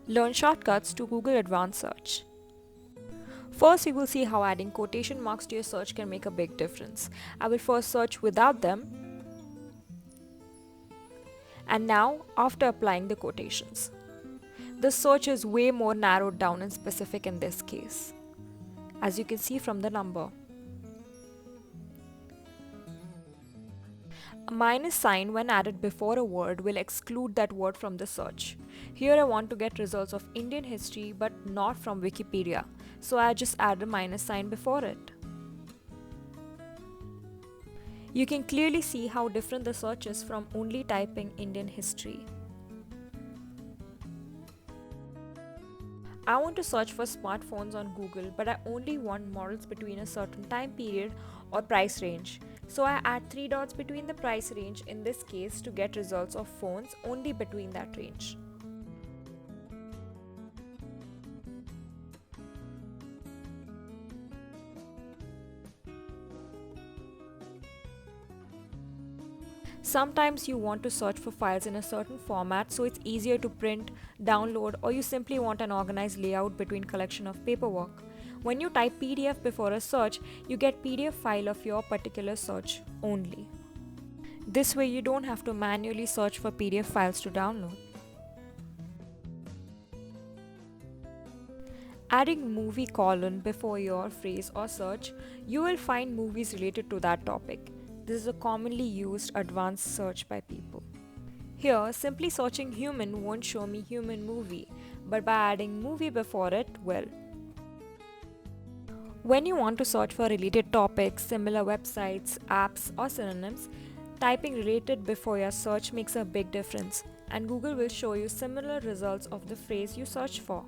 Learn shortcuts to Google Advanced Search. First, we will see how adding quotation marks to your search can make a big difference. I will first search without them, and now after applying the quotations. The search is way more narrowed down and specific in this case, as you can see from the number. A minus sign when added before a word will exclude that word from the search. Here I want to get results of Indian history but not from Wikipedia, so I just add a minus sign before it. You can clearly see how different the search is from only typing Indian history. I want to search for smartphones on Google, but I only want models between a certain time period or price range. So I add 3 dots between the price range in this case to get results of phones only between that range. Sometimes you want to search for files in a certain format so it's easier to print, download, or you simply want an organized layout between collection of paperwork. When you type PDF before a search, you get PDF file of your particular search only. This way you don't have to manually search for PDF files to download. Adding movie colon before your phrase or search, you will find movies related to that topic. This is a commonly used advanced search by people. Here, simply searching human won't show me human movie, but by adding movie before it will. When you want to search for related topics, similar websites, apps, or synonyms, typing related before your search makes a big difference, and Google will show you similar results of the phrase you search for.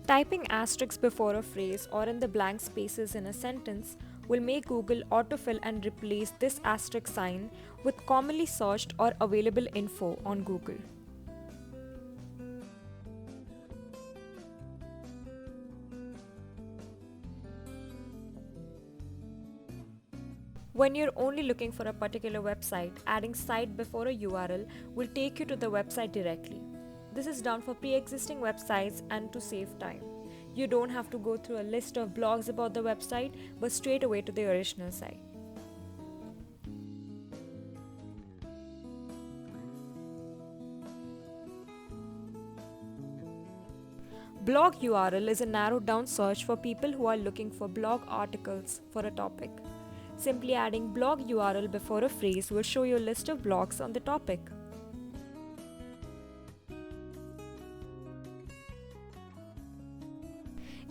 Typing asterisks before a phrase or in the blank spaces in a sentence will make Google autofill and replace this asterisk sign with commonly searched or available info on Google. When you're only looking for a particular website, adding site before a URL will take you to the website directly. This is done for pre-existing websites and to save time. You don't have to go through a list of blogs about the website, but straight away to the original site. Blog URL is a narrowed down search for people who are looking for blog articles for a topic. Simply adding blog URL before a phrase will show you a list of blogs on the topic.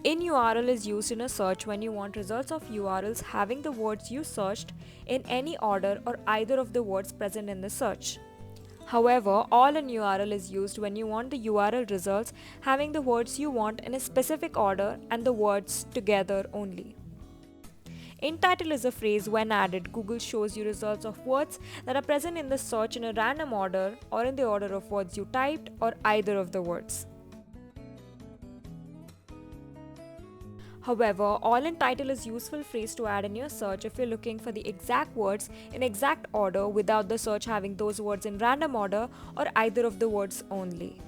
In URL is used in a search when you want results of URLs having the words you searched in any order or either of the words present in the search. However, all in URL is used when you want the URL results having the words you want in a specific order and the words together only. In title is a phrase when added, Google shows you results of words that are present in the search in a random order or in the order of words you typed or either of the words. However, all in title is useful phrase to add in your search if you're looking for the exact words in exact order without the search having those words in random order or either of the words only.